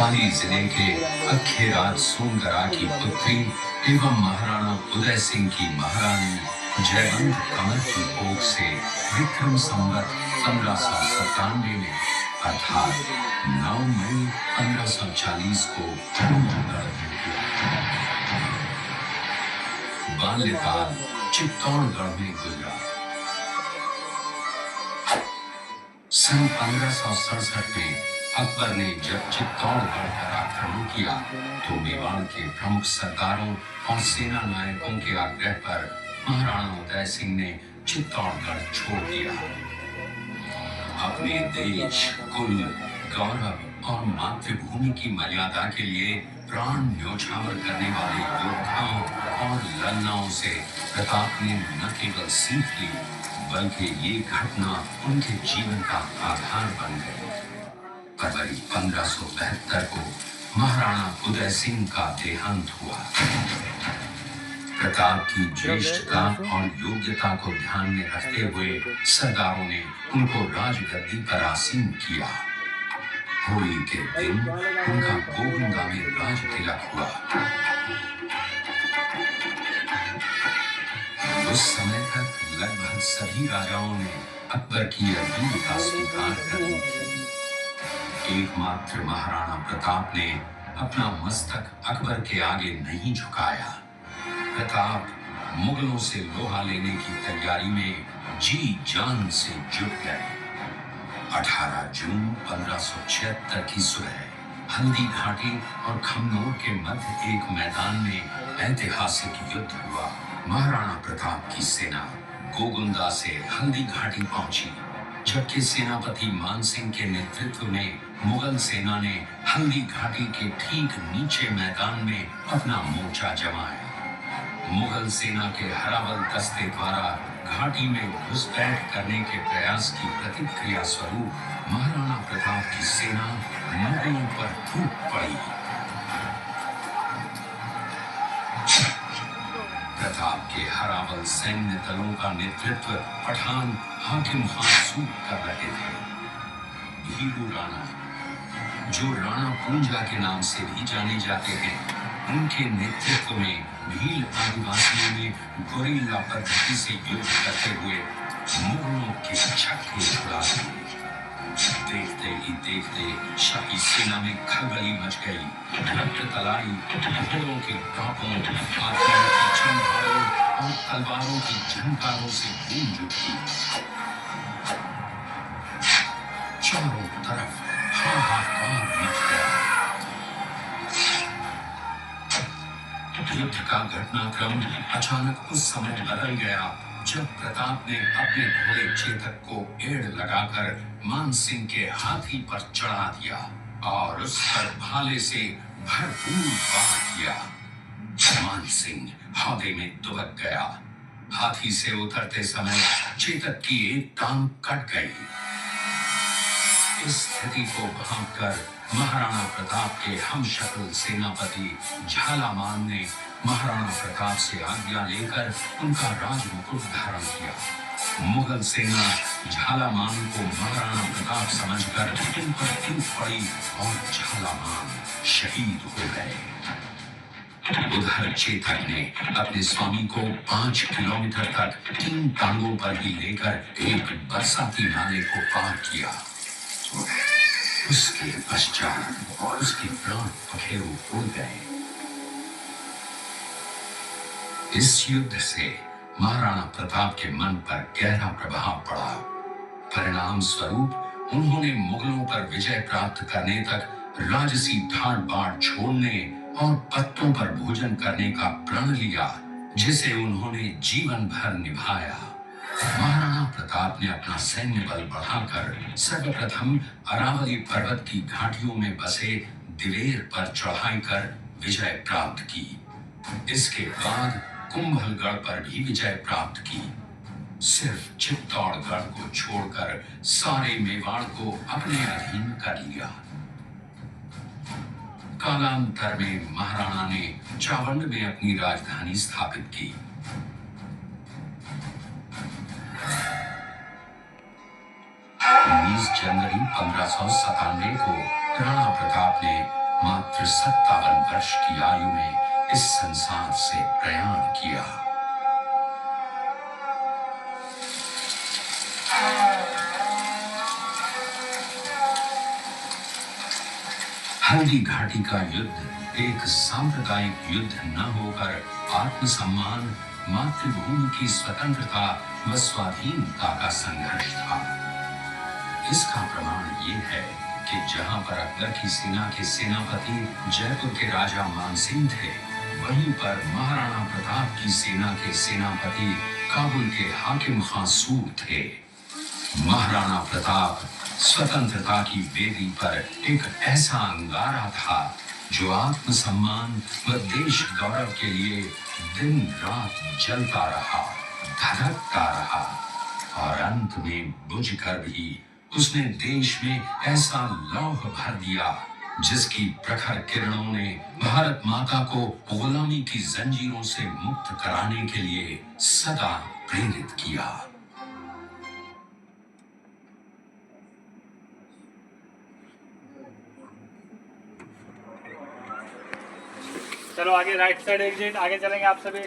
पाली जिले के अखेराज सोनगरा की पुत्री एवं महाराणा उदय सिंह की महारानी जयवंत कमर की कोख से विक्रम संवत 1597 में अर्थात 9 मई 1540 को बाल्यकाल चित्तौड़गढ़ में गुजरा। सन 1567 में अकबर ने जब चित्तौड़गढ़ पर आक्रमण किया तो मेवाड़ के प्रमुख सरदारों और सेना नायकों के आग्रह पर महाराणा उदय सिंह ने चित्तौड़गढ़ छोड़ दिया। अपने देश, कुल, गौरव और मातृभूमि की मर्यादा के लिए प्राण न्योछावर करने वाले योद्धाओं और लन्नाओं से प्रताप ने न केवल सीख ली बल्कि ये घटना उनके जीवन का आधार बन गई। फरवरी 1572 को महाराणा उदय सिंह का देहांत हुआ। प्रताप की ज्येष्ठता और योग्यता को ध्यान में रखते हुए सरदारों ने उनको राजगद्दी पर आसीन किया। होली के दिन उनका गोविंदा में राज तिलक हुआ। उस समय तक लगभग सभी राजाओं ने अकबर की अधीनता स्वीकार कर ली थी। एकमात्र महाराणा प्रताप ने अपना मस्तक अकबर के आगे नहीं झुकाया। प्रताप मुगलों से लोहा लेने की तैयारी में जी जान से जुट गए। 18 जून 1576 की सुबह हल्दी घाटी और खमनोर के मध्य एक मैदान में ऐतिहासिक युद्ध हुआ। महाराणा प्रताप की सेना गोगुंदा से हल्दी घाटी पहुंची, जबकि सेनापति मानसिंह के नेतृत्व में मुगल सेना ने हल्दी घाटी के ठीक नीचे मैदान में अपना मोर्चा जमाया। मुगल सेना के हरावल दस्ते द्वारा घाटी में घुसपैठ करने के प्रयास की प्रतिक्रिया स्वरूप महाराणा प्रताप की सेना मुगलों पर टूट पड़ी। प्रताप के हरावल सैन्य दलों का नेतृत्व पठान हाकिम खान सूद कर रहे थे। भीलू राणा, जो राणा पूंजा के नाम से भी जाने जाते हैं, उनके नेतृत्व में भील आदिवासियों ने गोरिल्ला पद्धति से युद्ध करते हुए मुगलों के छक्के छुड़ा दिए। देखते ही देखते शाही सेना में खलबली मच गई। रक्त तलाई, घोड़ों के टापों, हाथियों की चमगादड़ों और तलवारों की झंकारों से गूंज उठी। चारों तरफ हाहाकार मच गया। युद्ध का घटनाक्रम अचानक उस समय बदल गया जब प्रताप ने अपने घोड़े चेतक को एड़ लगाकर मानसिंह के हाथी पर चढ़ा दिया और उस पर भाले से भरपूर वार किया। मानसिंह हौदे में दुबक गया। हाथी से उतरते समय चेतक की एक टांग कट गई। इस स्थिति को भांपकर महाराणा प्रताप के हमशक्ल सेनापति झालामान ने महाराणा प्रताप से आज्ञा लेकर उनका राजमुकुट धारण किया। मुगल सेना झालामान को महाराणा प्रताप समझकर उन पर टूट पड़ी और झालामान शहीद हो गए। उधर चेतक ने अपने स्वामी को 5 किलोमीटर तक 3 टांगों पर ही लेकर एक बरसाती नाले को पार किया। उसके पश्चात उसके प्राण पखेरु उड़ गए। इस युद्ध से महाराणा प्रताप के मन पर गहरा प्रभाव पड़ा। परिणाम स्वरूप उन्होंने मुगलों पर विजय प्राप्त करने तक राजसी ठाट बाट छोड़ने और पत्तों पर भोजन करने का प्रण लिया, जिसे उन्होंने जीवन भर निभाया। महाराणा प्रताप ने अपना सैन्य बल बढ़ाकर सर्वप्रथम अरावली पर्वत की घाटियों में बसे दिलेर पर चढ़ाई कर विजय प्राप्त की। इसके बाद कुंभलगढ़ पर भी विजय प्राप्त की। सिर्फ चित्तौड़गढ़ को छोड़कर सारे मेवाड़ को अपने अधीन कर लिया। कालांतर में महाराणा ने चावंड में अपनी राजधानी स्थापित की। 19 जनवरी 1597 को राणा प्रताप ने मात्र 57 वर्ष की आयु में इस संसार से प्रयाण किया। हल्दी घाटी का युद्ध एक सांप्रदायिक युद्ध न होकर आत्मसम्मान, मातृभूमि की स्वतंत्रता व स्वाधीनता का संघर्ष था। इसका प्रमाण ये है कि जहां पर अकबर की सेना के सेनापति जयपुर के राजा मानसिंह थे, वहीं पर महाराणा प्रताप की सेना के सेनापति काबुल के हाकिम खां सूर थे। महाराणा प्रताप स्वतंत्रता की वेदी पर एक ऐसा अंगारा था जो आत्मसम्मान व देश गौरव के लिए दिन रात जलता रहा, धधकता रहा और अंत में बुझकर भी उसने देश में ऐसा लौह भर दिया जिसकी प्रखर किरणों ने भारत माता को गुलामी की जंजीरों से मुक्त कराने के लिए सदा प्रेरित किया। चलो आगे राइट साइड एग्जिट, आगे चलेंगे आप सभी।